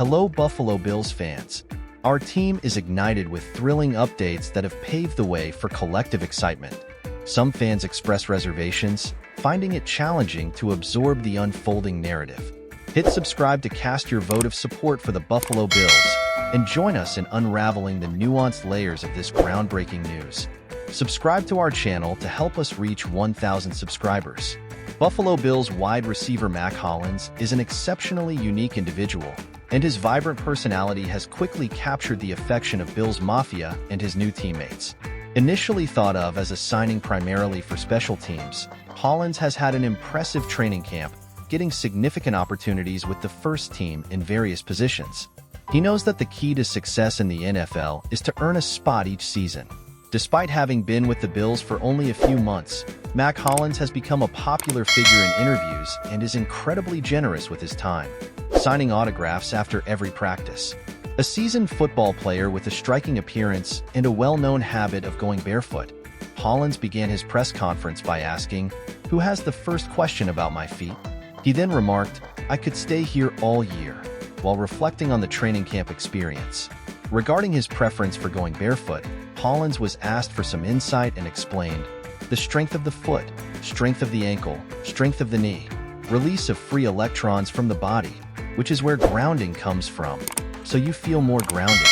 Hello Buffalo Bills fans. Our team is ignited with thrilling updates that have paved the way for collective excitement. Some fans express reservations, finding it challenging to absorb the unfolding narrative. Hit subscribe to cast your vote of support for the Buffalo Bills and join us in unraveling the nuanced layers of this groundbreaking news. Subscribe to our channel to help us reach 1,000 subscribers. Buffalo Bills wide receiver Mack Hollins is an exceptionally unique individual, and his vibrant personality has quickly captured the affection of Bills Mafia and his new teammates. Initially thought of as a signing primarily for special teams, Hollins has had an impressive training camp, getting significant opportunities with the first team in various positions. He knows that the key to success in the NFL is to earn a spot each season. Despite having been with the Bills for only a few months, Mack Hollins has become a popular figure in interviews and is incredibly generous with his time, signing autographs after every practice. A seasoned football player with a striking appearance and a well-known habit of going barefoot, Hollins began his press conference by asking, "Who has the first question about my feet?" He then remarked, "I could stay here all year," while reflecting on the training camp experience. Regarding his preference for going barefoot, Hollins was asked for some insight and explained, "The strength of the foot, strength of the ankle, strength of the knee, release of free electrons from the body, which is where grounding comes from. So you feel more grounded.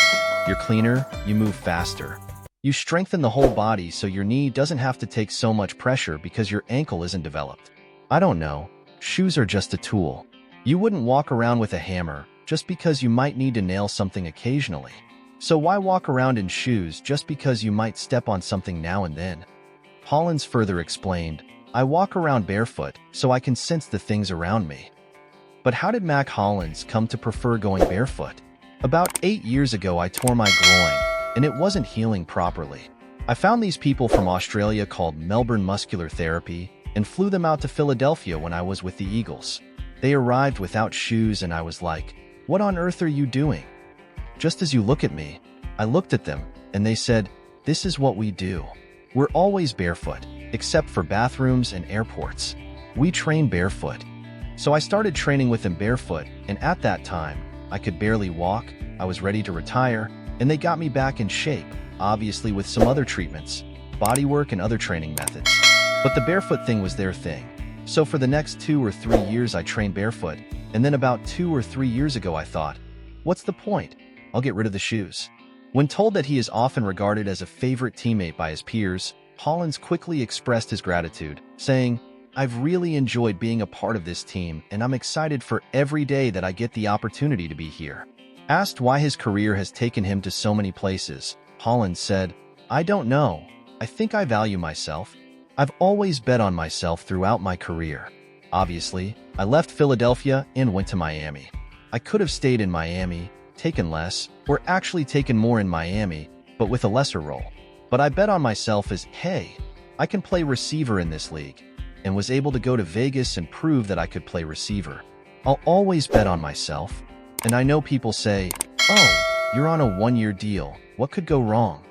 You're cleaner, you move faster. You strengthen the whole body so your knee doesn't have to take so much pressure because your ankle isn't developed. I don't know. Shoes are just a tool. You wouldn't walk around with a hammer just because you might need to nail something occasionally. So why walk around in shoes just because you might step on something now and then?" Hollins further explained, "I walk around barefoot so I can sense the things around me." But how did Mack Hollins come to prefer going barefoot? About 8 years ago I tore my groin, and it wasn't healing properly. I found these people from Australia called Melbourne Muscular Therapy and flew them out to Philadelphia when I was with the Eagles. They arrived without shoes and I was like, "What on earth are you doing?" Just as you look at me, I looked at them, and they said, "This is what we do. We're always barefoot, except for bathrooms and airports. We train barefoot." So I started training with them barefoot, and at that time, I could barely walk, I was ready to retire, and they got me back in shape, obviously with some other treatments, bodywork and other training methods. But the barefoot thing was their thing. So for the next 2 or 3 years I trained barefoot, and then about 2 or 3 years ago I thought, what's the point? I'll get rid of the shoes. When told that he is often regarded as a favorite teammate by his peers, Hollins quickly expressed his gratitude, saying, "I've really enjoyed being a part of this team, and I'm excited for every day that I get the opportunity to be here." Asked why his career has taken him to so many places, Hollins said, "I don't know. I think I value myself. I've always bet on myself throughout my career. Obviously, I left Philadelphia and went to Miami. I could have stayed in Miami, taken less, or actually taken more in Miami, but with a lesser role. But I bet on myself as, hey, I can play receiver in this league, and was able to go to Vegas and prove that I could play receiver. I'll always bet on myself. And I know people say, oh, you're on a 1-year deal. What could go wrong?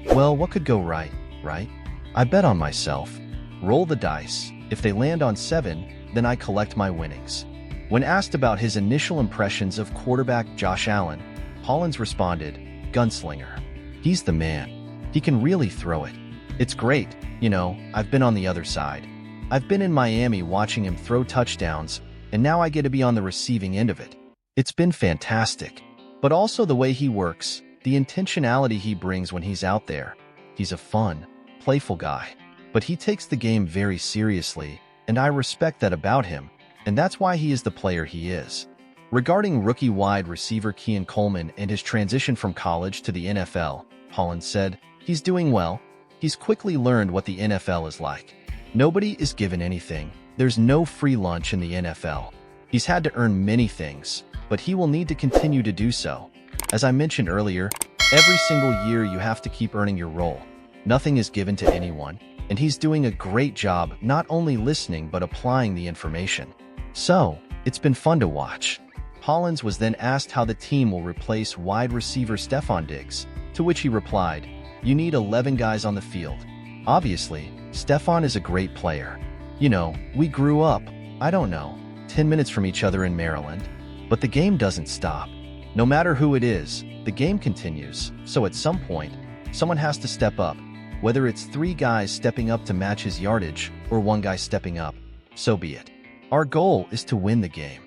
Well, what could go right, right? I bet on myself. Roll the dice. If they land on 7, then I collect my winnings." When asked about his initial impressions of quarterback Josh Allen, Hollins responded, "Gunslinger. He's the man. He can really throw it. It's great. You know, I've been on the other side. I've been in Miami watching him throw touchdowns, and now I get to be on the receiving end of it. It's been fantastic. But also the way he works, the intentionality he brings when he's out there. He's a fun, playful guy. But he takes the game very seriously, and I respect that about him, and that's why he is the player he is." Regarding rookie wide receiver Keon Coleman and his transition from college to the NFL, Hollins said, "He's doing well. He's quickly learned what the NFL is like. Nobody is given anything. There's no free lunch in the NFL. He's had to earn many things, but he will need to continue to do so. As I mentioned earlier, every single year you have to keep earning your role. Nothing is given to anyone, and he's doing a great job not only listening but applying the information. So, it's been fun to watch." Hollins was then asked how the team will replace wide receiver Stefon Diggs, to which he replied, "You need 11 guys on the field. Obviously, Stefon is a great player. You know, we grew up, I don't know, 10 minutes from each other in Maryland. But the game doesn't stop. No matter who it is, the game continues, so at some point, someone has to step up. Whether it's 3 guys stepping up to match his yardage or 1 guy stepping up, so be it. Our goal is to win the game.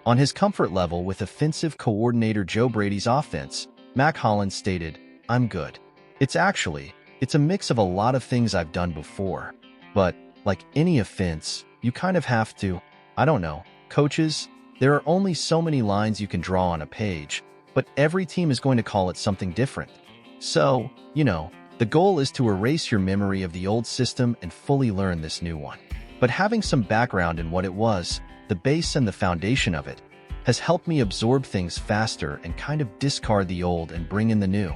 On his comfort level with offensive coordinator Joe Brady's offense, Mack Hollins stated, "I'm good. It's a mix of a lot of things I've done before. But, like any offense, you kind of have to, I don't know, coaches, there are only so many lines you can draw on a page, but every team is going to call it something different. So, the goal is to erase your memory of the old system and fully learn this new one. But having some background in what it was, the base and the foundation of it, has helped me absorb things faster and kind of discard the old and bring in the new."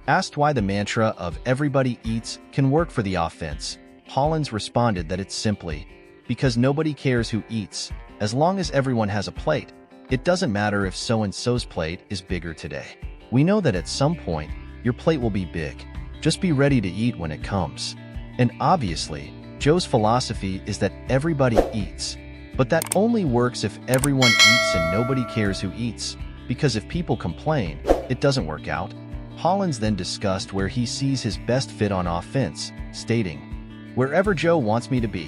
Asked why the mantra of "everybody eats" can work for the offense, Hollins responded that it's simply because nobody cares who eats. As long as everyone has a plate, it doesn't matter if so-and-so's plate is bigger today. We know that at some point, your plate will be big. Just be ready to eat when it comes. And obviously, Joe's philosophy is that everybody eats. But that only works if everyone eats and nobody cares who eats, because if people complain, it doesn't work out. Hollins then discussed where he sees his best fit on offense, stating, "Wherever Joe wants me to be.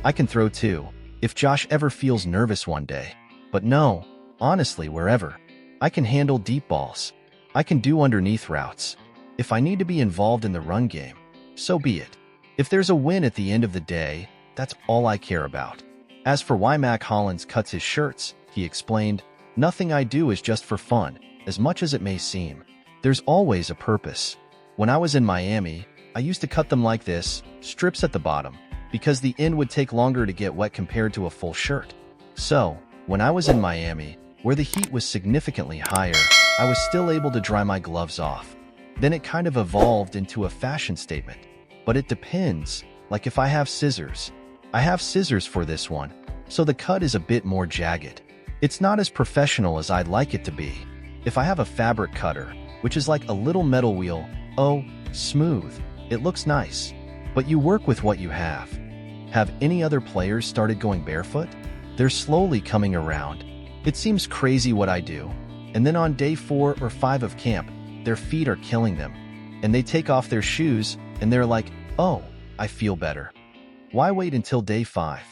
I can throw too, if Josh ever feels nervous one day. But no, honestly, wherever. I can handle deep balls. I can do underneath routes. If I need to be involved in the run game, so be it. If there's a win at the end of the day, that's all I care about." As for why Mack Hollins cuts his shirts, he explained, "Nothing I do is just for fun, as much as it may seem. There's always a purpose. When I was in Miami, I used to cut them like this, strips at the bottom, because the end would take longer to get wet compared to a full shirt. So, when I was in Miami, where the heat was significantly higher, I was still able to dry my gloves off. Then it kind of evolved into a fashion statement. But it depends, like if I have scissors. I have scissors for this one, so the cut is a bit more jagged. It's not as professional as I'd like it to be. If I have a fabric cutter, which is like a little metal wheel, oh, smooth, it looks nice. But you work with what you have." Have any other players started going barefoot? They're slowly coming around. It seems crazy what I do. And then on day 4 or 5 of camp, their feet are killing them. And they take off their shoes, and they're like, "Oh, I feel better." Why wait until day 5?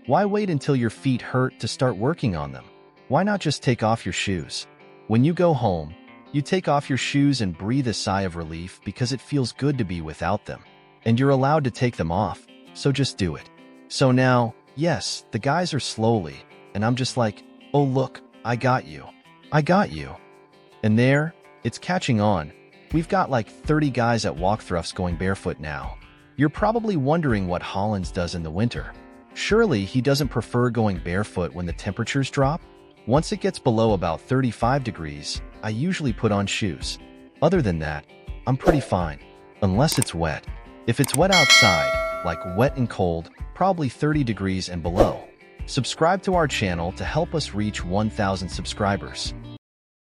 Why wait until your feet hurt to start working on them? Why not just take off your shoes? When you go home, you take off your shoes and breathe a sigh of relief because it feels good to be without them. And you're allowed to take them off, so just do it. So now, yes, the guys are slowly, and I'm just like, "Oh look, I got you. I got you." And there, it's catching on. We've got like 30 guys at walkthroughs going barefoot now. You're probably wondering what Hollins does in the winter. Surely he doesn't prefer going barefoot when the temperatures drop? Once it gets below about 35 degrees, I usually put on shoes. Other than that, I'm pretty fine. Unless it's wet. If it's wet outside, like wet and cold, probably 30 degrees and below. Subscribe to our channel to help us reach 1,000 subscribers.